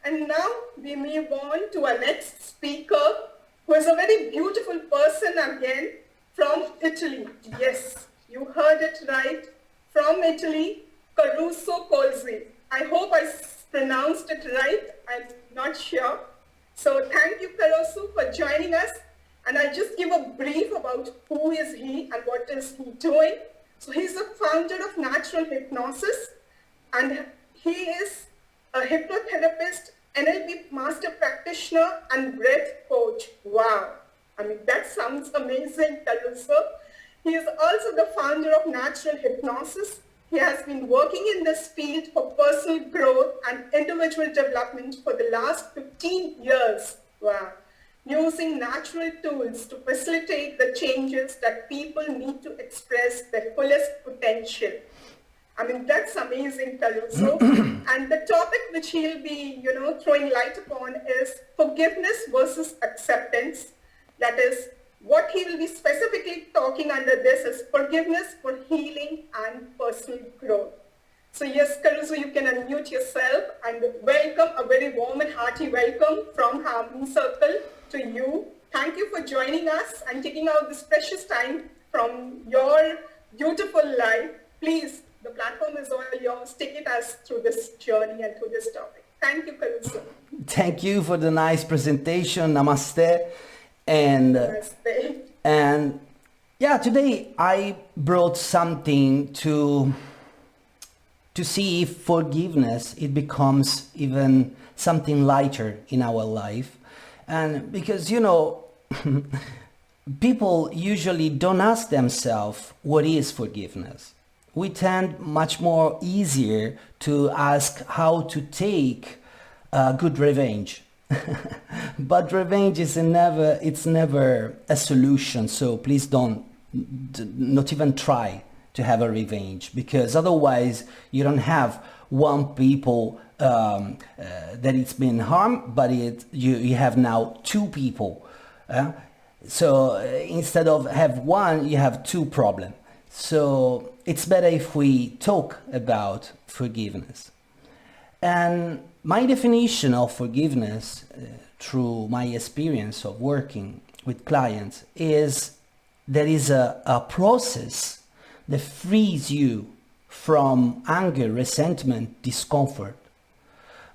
And now we move on to our next speaker, who is a very beautiful person again from Italy. Yes, you heard it right. From Italy, Caruso Colzi. I hope I pronounced it right. I'm not sure. So thank you, Caruso, for joining us. And I'll just give a brief about who is he and what is he doing. So he's the founder of Natural Hypnosis, and he is a hypnotherapist, NLP master practitioner, and breath coach. Wow. I mean, that sounds amazing, Caruso. He is also the founder of Natural Hypnosis. He has been working in this field for personal growth and individual development for the last 15 years. Wow. Using natural tools to facilitate the changes that people need to express their fullest potential. I mean, that's amazing, Caruso. And the topic which he'll be, throwing light upon is forgiveness versus acceptance. That is, what he will be specifically talking under this is forgiveness for healing and personal growth. So yes, Caruso, you can unmute yourself and welcome, a very warm and hearty welcome from Harmony Circle to you. Thank you for joining us and taking out this precious time from your beautiful life. Please, the platform is all yours. Take it us through this journey and through this topic. Thank you, Caruso. Thank you for the nice presentation. Namaste. And yeah, today I brought something to see if forgiveness, it becomes even something lighter in our life. And because, people usually don't ask themselves what is forgiveness. We tend much more easier to ask how to take good revenge. But revenge is never a solution. So please not even try to have a revenge, because otherwise you don't have one people that it's been harmed, but you have now two people. So instead of have one, you have two problems. So it's better if we talk about forgiveness. And my definition of forgiveness through my experience of working with clients is there is a process that frees you from anger, resentment, discomfort.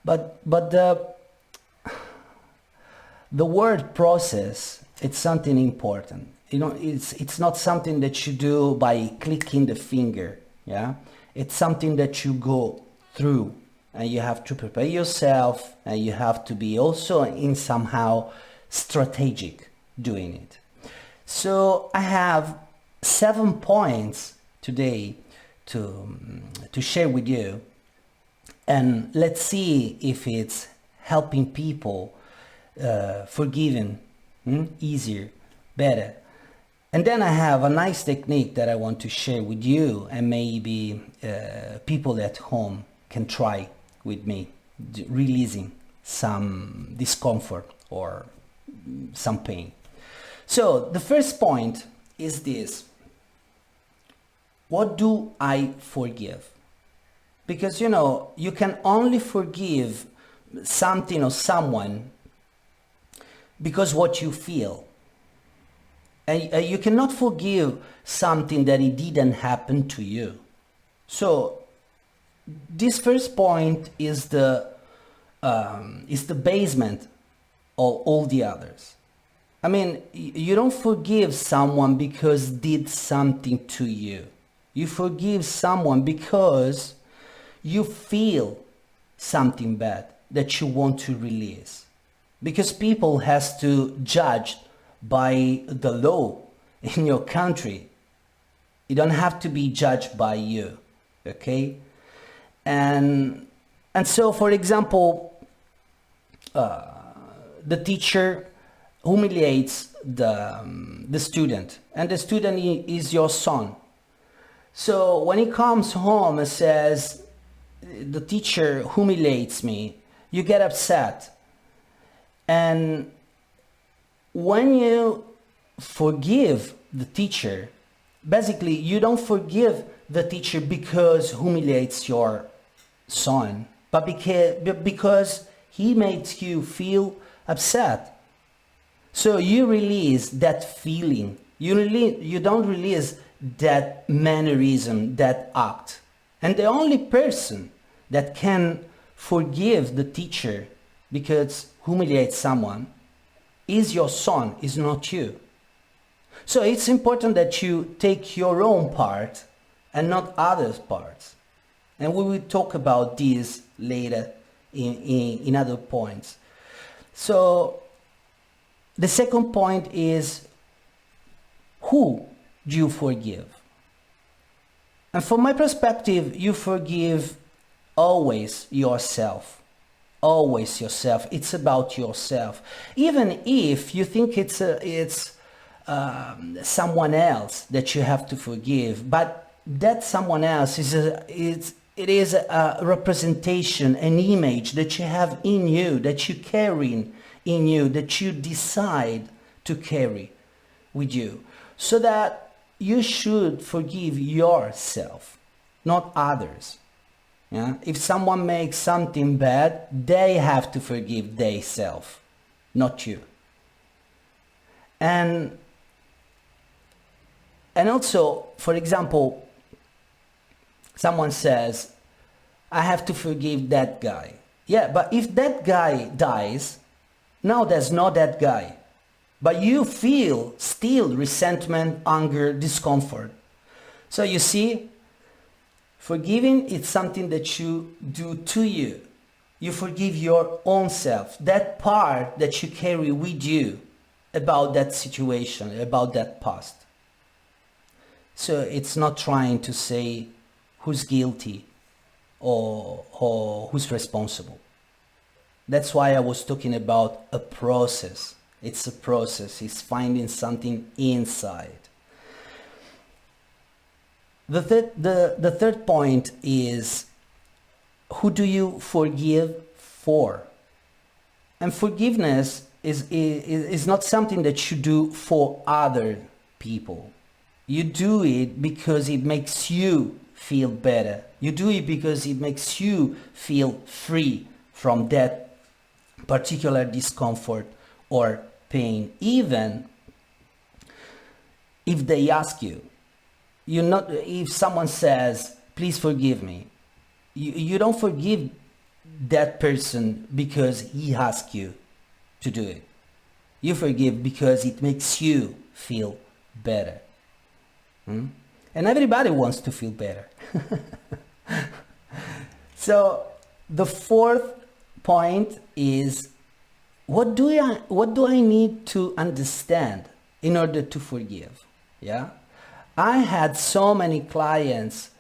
But the word process, it's something important. It's not something that you do by clicking the finger. Yeah, it's something that you go through, and you have to prepare yourself, and you have to be also in somehow strategic doing it. So I have 7 points today to share with you, and let's see if it's helping people forgiving easier, better. And then I have a nice technique that I want to share with you, and maybe people at home can try with me, releasing some discomfort or some pain. So the first point is this: what do I forgive? Because you can only forgive something or someone because what you feel. And you cannot forgive something that it didn't happen to you. So this first point is the basement of all the others. I mean, you don't forgive someone because did something to you. You forgive someone because you feel something bad that you want to release. Because people has to judge by the law in your country. You don't have to be judged by you, okay? And so, for example, the teacher humiliates the student, and the student is your son. So when he comes home and says, the teacher humiliates me, you get upset. And when you forgive the teacher, basically you don't forgive the teacher because humiliates your son, but because he makes you feel upset. So you release that feeling. You don't release that mannerism, that act. And the only person that can forgive the teacher because humiliates someone is your son, is not you. So it's important that you take your own part and not others' parts. And we will talk about this later in other points. So the second point is, who do you forgive? And from my perspective, you forgive always yourself. Always yourself. It's about yourself. Even if you think it's someone else that you have to forgive, but that someone else is a representation, an image that you have in you, that you carry in you, that you decide to carry with you, so that you should forgive yourself, not others. Yeah? If someone makes something bad, they have to forgive themselves, not you. And also, for example, someone says, I have to forgive that guy. Yeah, but if that guy dies, now there's not that guy. But you feel still resentment, anger, discomfort. So you see, forgiving is something that you do to you. You forgive your own self, that part that you carry with you about that situation, about that past. So it's not trying to say who's guilty or who's responsible. That's why I was talking about a process. It's a process. It's finding something inside. The third point is, who do you forgive for? And forgiveness is not something that you do for other people. You do it because it makes you feel better. You do it because it makes you feel free from that particular discomfort or pain, even if they ask you. If someone says, please forgive me, you don't forgive that person because he asked you to do it. You forgive because it makes you feel better. And everybody wants to feel better. So the fourth point is, what do I need to understand in order to forgive? Yeah, I had so many clients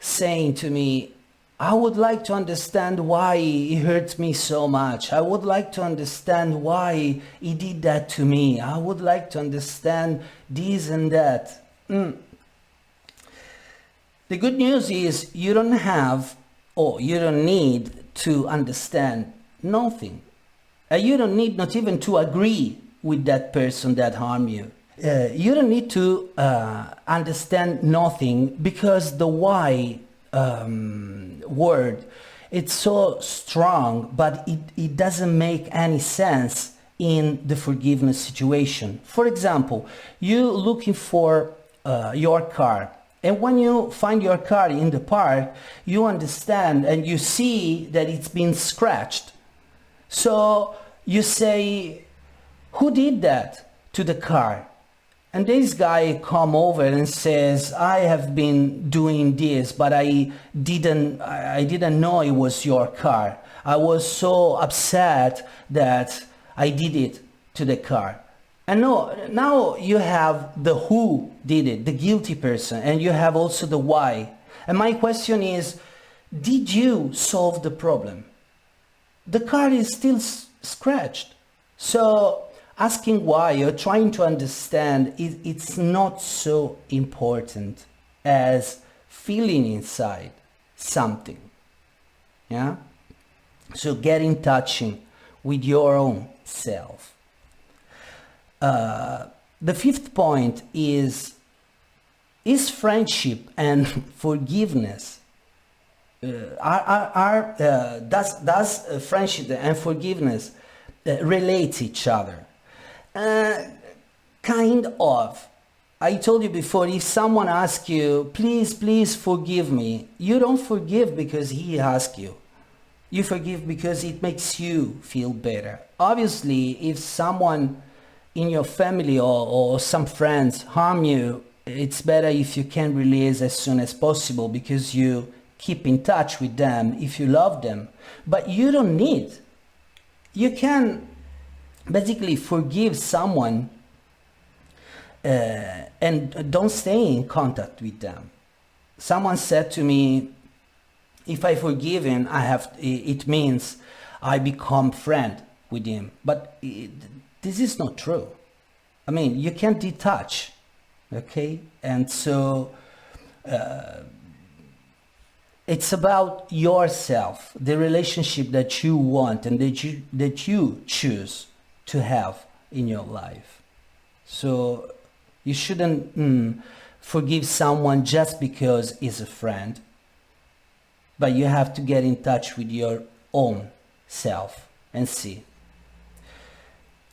saying to me, I would like to understand why he hurt me so much. I would like to understand why he did that to me. I would like to understand this and that. The good news is you don't need to understand nothing. You don't need not even to agree with that person that harmed you. You don't need to understand nothing, because the why word, it's so strong, but it doesn't make any sense in the forgiveness situation. For example, you're looking for your car, and when you find your car in the park, you understand and you see that it's been scratched. So you say, who did that to the car? And this guy come over and says, I have been doing this, but I didn't know it was your car. I was so upset that I did it to the car. And now you have the who did it, the guilty person, and you have also the why. And my question is, did you solve the problem? The car is still scratched. So asking why or trying to understand, it's not so important as feeling inside something. Yeah? So get in touch with your own self. The fifth point is friendship and forgiveness does friendship and forgiveness relate each other? Kind of. I told you before, if someone asks you, please, please forgive me, you don't forgive because he asked you. You forgive because it makes you feel better. Obviously, if someone in your family or some friends harm you, it's better if you can release as soon as possible because you keep in touch with them if you love them. But you don't need. You can basically forgive someone and don't stay in contact with them. Someone said to me, if I forgive him, it means I become friend with him. But this is not true. I mean, you can detach, okay? And so it's about yourself, the relationship that you want and that you choose to have in your life. So you shouldn't forgive someone just because he's a friend, but you have to get in touch with your own self and see.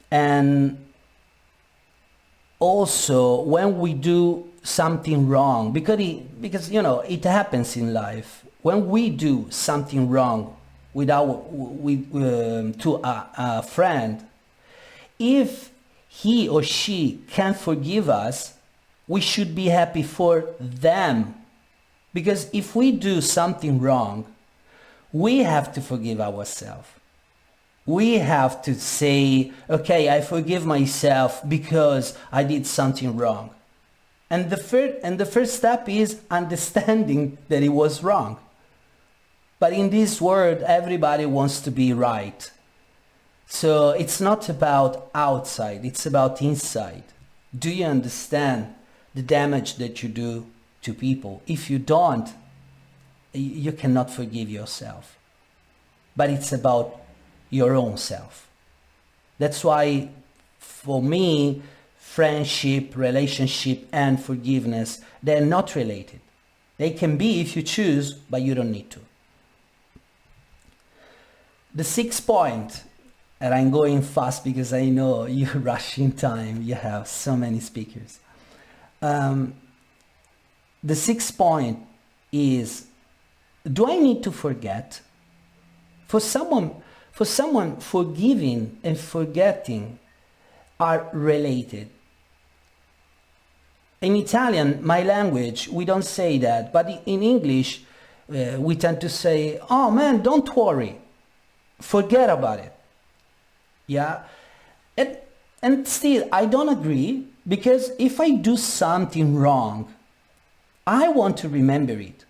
And also, when we do something wrong, because you know it happens in life, when we do something wrong to a friend, if he or she can forgive us, we should be happy for them. Because if we do something wrong, we have to forgive ourselves. We have to say, okay, I forgive myself because I did something wrong. And the first step is understanding that it was wrong. But in this world, everybody wants to be right. So it's not about outside, it's about inside. Do you understand the damage that you do to people? If you don't, you cannot forgive yourself. But it's about your own self. That's why, for me, friendship, relationship, and forgiveness, they're not related. They can be if you choose, but you don't need to. The sixth point, and I'm going fast because I know you rush in time, you have so many speakers. The sixth point is, do I need to forget? For someone, forgiving and forgetting are related. In Italian, my language, we don't say that, but in English, we tend to say, oh man, don't worry, forget about it. Yeah, and still, I don't agree, because if I do something wrong, I want to remember it.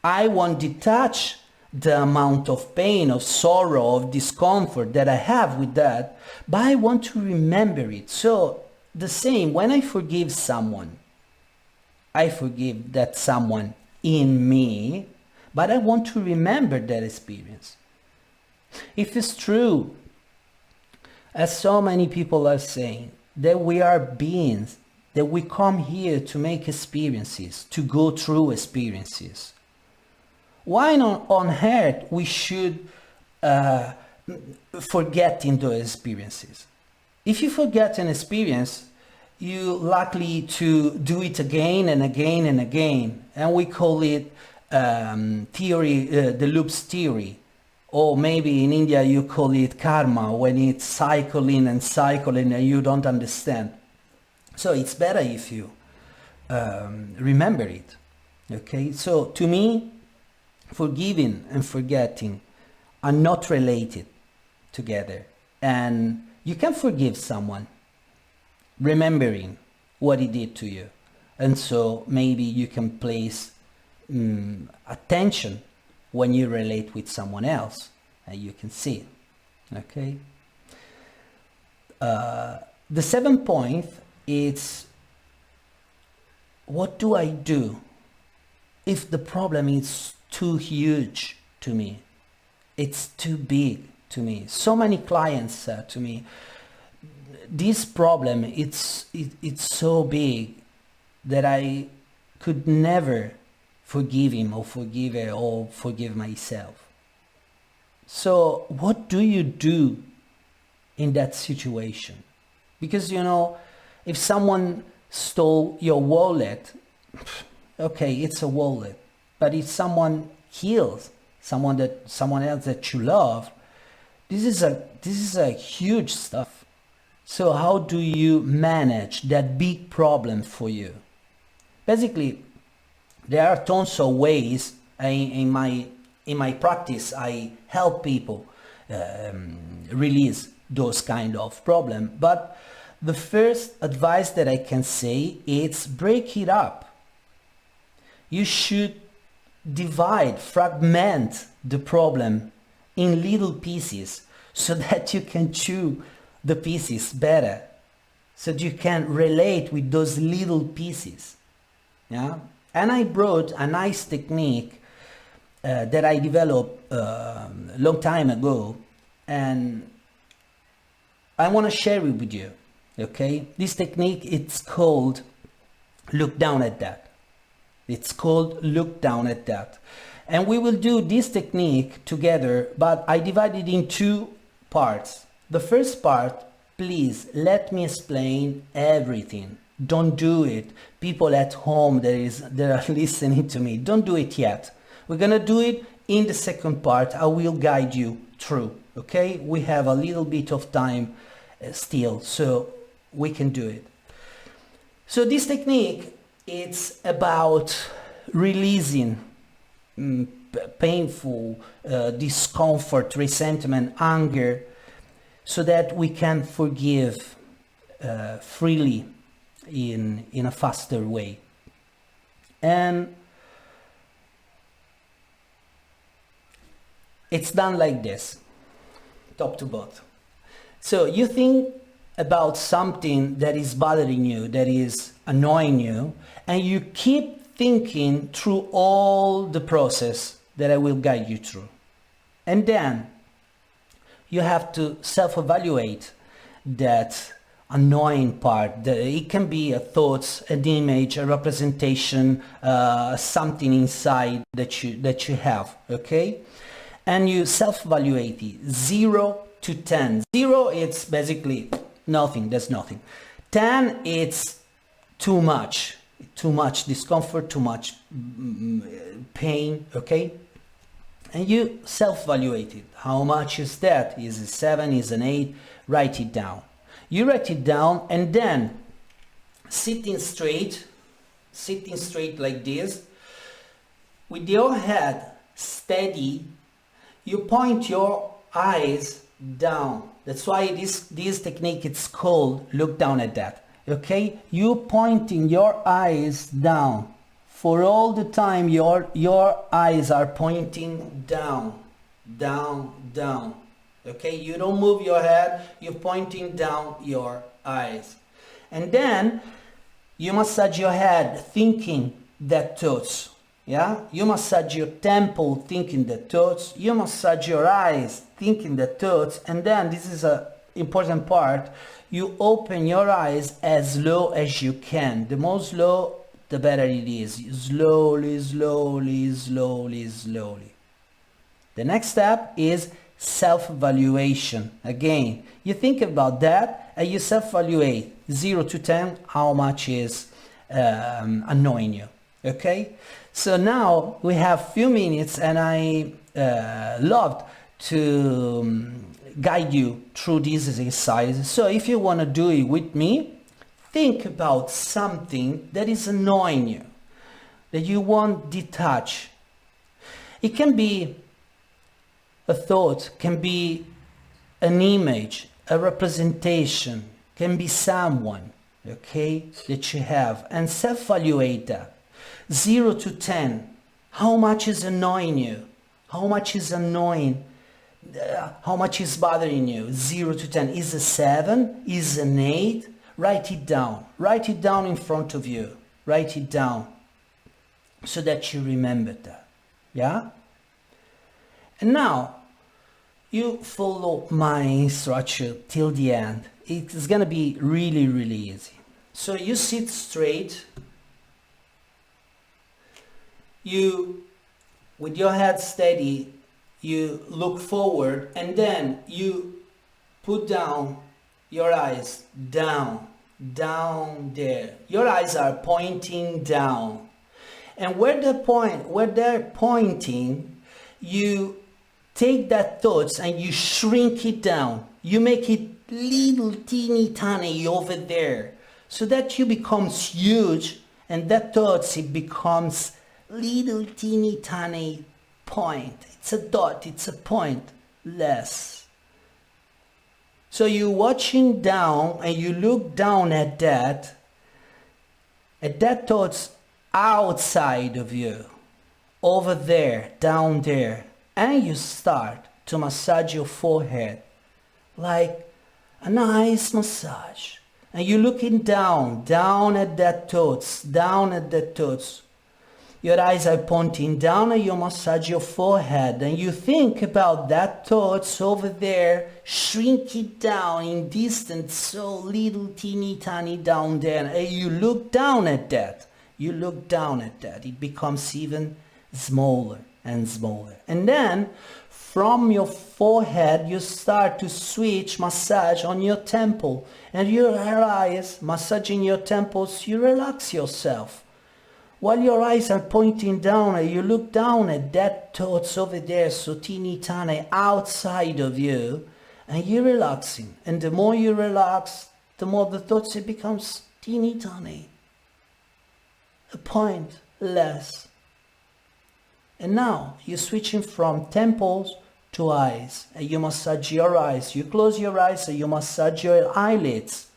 I want to detach the amount of pain, of sorrow, of discomfort that I have with that, but I want to remember it. So the same, when I forgive someone, I forgive that someone in me, but I want to remember that experience. If it's true, as so many people are saying, that we are beings, that we come here to make experiences, to go through experiences, why not on earth we should forget in those experiences? If you forget an experience, you're likely to do it again and again and again, and we call it theory, the loops theory, or maybe in India you call it karma, when it's cycling and cycling and you don't understand. So it's better if you remember it. Okay, so to me, forgiving and forgetting are not related together, and you can forgive someone remembering what he did to you, and so maybe you can place attention when you relate with someone else, and you can see. Okay, the seventh point is, what do I do if the problem is too huge to me? It's too big to me. So many clients said to me, this problem, it's so big that I could never forgive him or forgive her or forgive myself. So what do you do in that situation? Because, you know, if someone stole your wallet, okay, it's a wallet. But if someone kills someone else that you love, this is a huge stuff. So how do you manage that big problem for you? Basically, there are tons of ways. In my practice, I help people release those kind of problem. But the first advice that I can say is break it up. You should divide, fragment the problem in little pieces so that you can chew the pieces better, so that you can relate with those little pieces. Yeah, and I brought a nice technique that I developed a long time ago, and I want to share it with you. Okay, this technique, it's called look down at that. It's called look down at that, and we will do this technique together, but I divided it in two parts. The first part, please let me explain everything. Don't do it. People at home that are listening to me, don't do it yet. We're gonna do it in the second part. I will guide you through, okay? We have a little bit of time still, so we can do it. So this technique, it's about releasing painful discomfort, resentment, anger, so that we can forgive freely in a faster way. And it's done like this, top to bottom. So you think about something that is bothering you, that is annoying you, and you keep thinking through all the process that I will guide you through. And then you have to self-evaluate that annoying part. It can be a thought, an image, a representation, something inside that you have, okay? And you self-evaluate it, 0 to 10. 0, it's basically nothing, there's nothing. 10, it's too much discomfort, too much pain, okay? And you self-evaluate it. How much is that? Is it 7? Is it an 8? Write it down. You write it down, and then sitting straight like this, with your head steady, you point your eyes down. That's why this technique, it's called look down at that. Okay? You pointing your eyes down. For all the time, your eyes are pointing down, down, down. Okay? You don't move your head, you're pointing down your eyes. And then you massage your head thinking that thoughts. Yeah? You massage your temple thinking the thoughts. You massage your eyes thinking the thoughts. And then this is an important part. You open your eyes as low as you can. The more slow, the better it is. Slowly, slowly, slowly, slowly. The next step is self-evaluation. Again, you think about that and you self-evaluate 0 to 10, how much is annoying you. Okay? So now we have few minutes, and I loved to guide you through this exercise. So if you want to do it with me, think about something that is annoying you, that you want detach. It can be a thought, can be an image, a representation, can be someone, okay, that you have, and self-evaluate that. 0 to 10, how much is annoying you? How much is annoying? How much is bothering you? 0 to 10, is a 7? Is an 8? Write it down. Write it down in front of you. Write it down so that you remember that. Yeah? And now you follow my instruction till the end. It's gonna be really, really easy. So you sit straight. You, with your head steady, you look forward and then you put down your eyes, down there. Your eyes are pointing down. And where they're pointing, you take that thoughts and you shrink it down. You make it little teeny tiny over there so that you becomes huge, and that thoughts it becomes little teeny tiny point. It's a dot, it's a point less. So you're watching down and you look down at that thoughts outside of you, over there, down there, and you start to massage your forehead like a nice massage. And you're looking down at that thoughts, Your eyes are pointing down and you massage your forehead and you think about that thoughts over there, shrink it down in distance, so little teeny tiny down there, and you look down at that. It becomes even smaller and smaller. And then from your forehead you start to switch massage on your temple, and your eyes massaging your temples, you relax yourself. While your eyes are pointing down and you look down at that thoughts over there, so teeny tiny outside of you, and you're relaxing. And the more you relax, the more the thoughts it becomes teeny tiny. A point less. And now you're switching from temples to eyes, and you massage your eyes. You close your eyes and you massage your eyelids.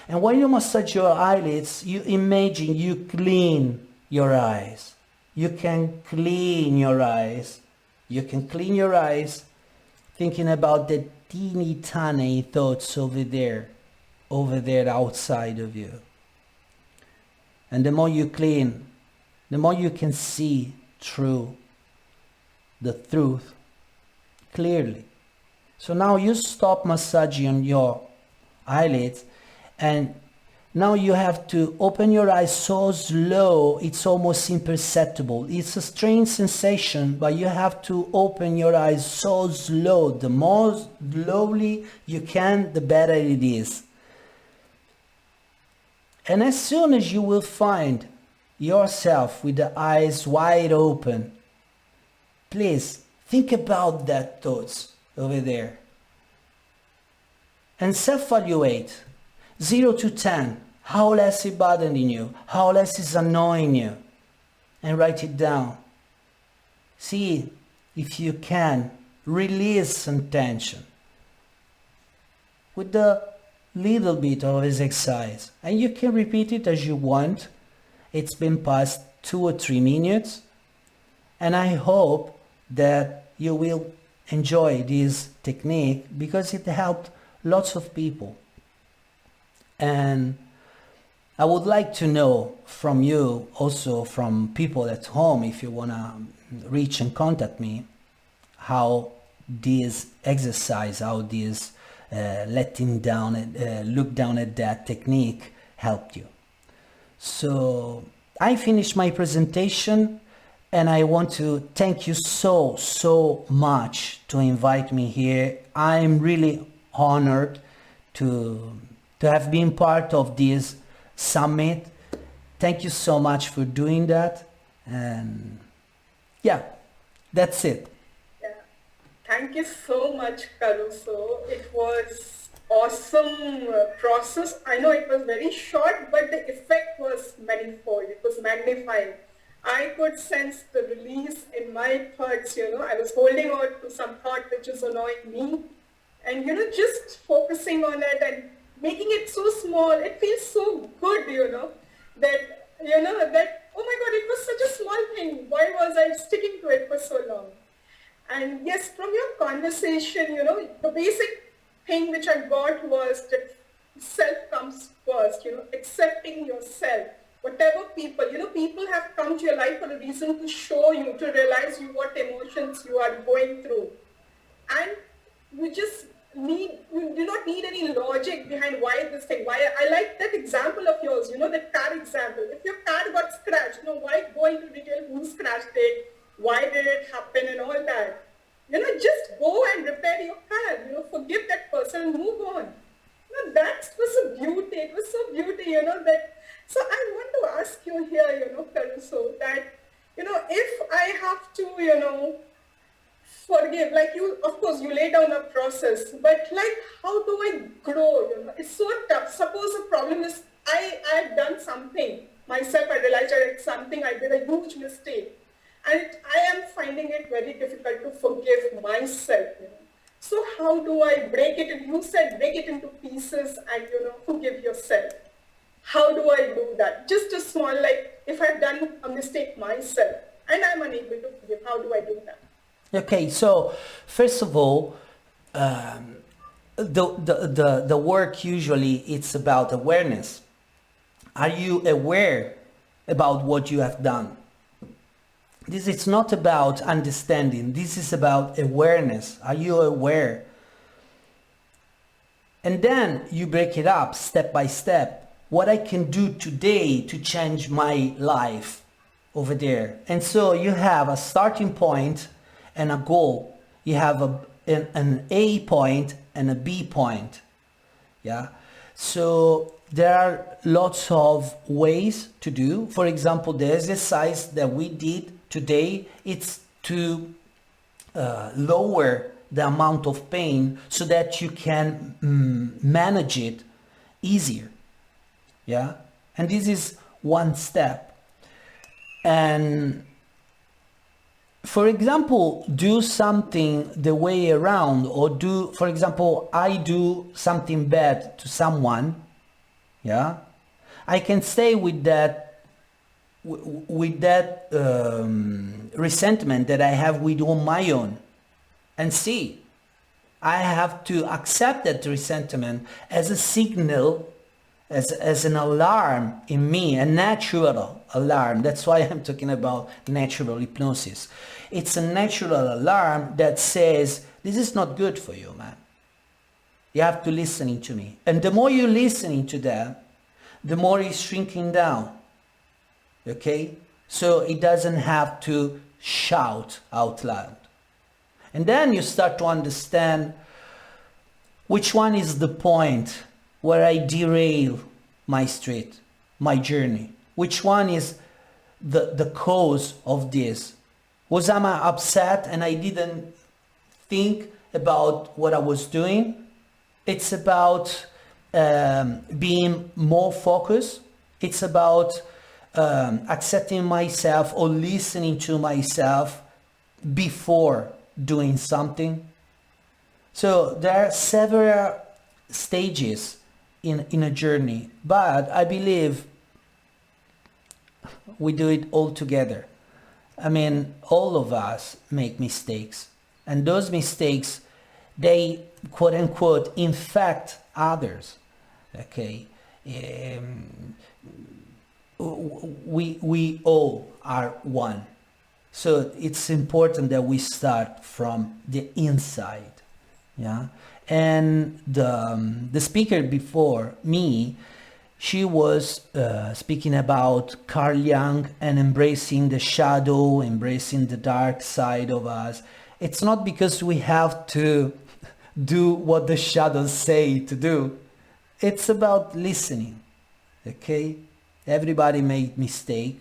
And when you massage your eyelids, you imagine you clean your eyes. You can clean your eyes. You can clean your eyes thinking about the teeny tiny thoughts over there outside of you. And the more you clean, the more you can see through the truth clearly. So now you stop massaging your eyelids, and now you have to open your eyes so slow, it's almost imperceptible. It's a strange sensation, but you have to open your eyes so slow. The more slowly you can, the better it is. And as soon as you will find yourself with the eyes wide open, please think about that thoughts over there. And self-evaluate, 0 to 10, how less is bothering you, how less is annoying you, and write it down. See if you can release some tension with the little bit of this exercise, and you can repeat it as you want. It's been past 2 or 3 minutes, and I hope that you will enjoy this technique because it helped lots of people. And I would like to know from you, also from people at home, if you want to reach and contact me, how this exercise, how this letting down, look down at that technique helped you. So I finished my presentation, and I want to thank you so much to invite me here. I'm really honored to have been part of this summit. Thank you so much for doing that. And yeah, that's it. Thank you so much, Caruso. It was awesome process. I know it was very short, but the effect was manifold. It was magnifying. I could sense the release in my thoughts, I was holding on to some thought which was annoying me. And, just focusing on it and making it so small, it feels so good, that, oh my God, it was such a small thing. Why was I sticking to it for so long? And yes, from your conversation, the basic thing which I got was that self comes first, accepting yourself. Whatever people, people have come to your life for a reason to show you, to realize you what emotions you are going through. And you just you do not need any logic behind why this thing, why. I like that example of yours, that car example. If your car got scratched, why go into detail who scratched it, why did it happen and all that. Just go and repair your car, forgive that person and move on. That was a beauty. It was so beauty, that. So I want to ask you here, Caruso, that, if I have to, forgive, like you, of course, you lay down a process, but like, how do I grow? It's so tough. Suppose the problem is, I've done something myself. I realized I did something. I did a huge mistake, and I am finding it very difficult to forgive myself. So how do I break it? You said break it into pieces and forgive yourself. How do I do that? Just a small, like, if I've done a mistake myself and I'm unable to forgive, how do I do that? Okay, so first of all, the work usually it's about awareness. Are you aware about what you have done? This is not about understanding. This is about awareness. Are you aware? And then you break it up step by step. What I can do today to change my life over there. And so you have a starting point and a goal. You have an A point and a B point. Yeah. So there are lots of ways to do. For example, the exercise that we did today, it's to lower the amount of pain so that you can manage it easier. Yeah. And this is one step. And for example, do something the way around, or do, for example, I do something bad to someone. Yeah. I can stay with that resentment that I have with on my own, and see, I have to accept that resentment as a signal, as an alarm in me, a natural alarm. That's why I'm talking about natural hypnosis. It's a natural alarm that says, this is not good for you, man. You have to listen to me. And the more you're listening to that, the more it's shrinking down. Okay? So it doesn't have to shout out loud. And then you start to understand which one is the point where I derail my street, my journey. Which one is the cause of this? Was I upset and I didn't think about what I was doing? It's about being more focused. It's about accepting myself or listening to myself before doing something. So there are several stages in a journey, but I believe we do it all together. I mean, all of us make mistakes, and those mistakes, they quote unquote infect others. Okay, we all are one. So it's important that we start from the inside. Yeah. And the speaker before me, she was speaking about Carl Jung and embracing the shadow, embracing the dark side of us. It's not because we have to do what the shadows say to do. It's about listening. Okay? Everybody made mistake,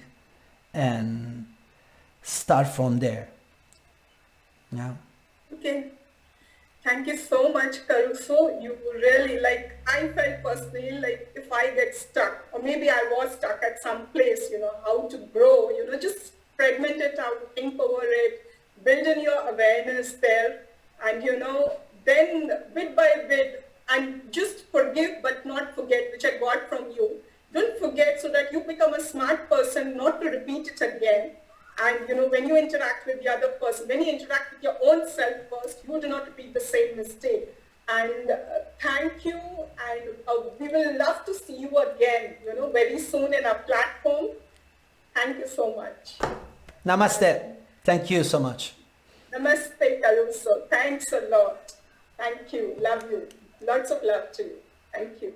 and start from there. Yeah. Okay. Thank you so much, Caruso. You really, I felt personally if I get stuck, or maybe I was stuck at some place, how to grow, just fragment it out, think over it, build in your awareness there, and, then bit by bit, and just forgive but not forget, which I got from you. Don't forget, so that you become a smart person, not to repeat it again. And when you interact with the other person, when you interact with your own self first, you do not repeat the same mistake. And thank you, and we will love to see you again, very soon in our platform. Thank you so much. Namaste. Thank you so much. Namaste, Caruso. Thanks a lot. Thank you. Love you. Lots of love to you. Thank you.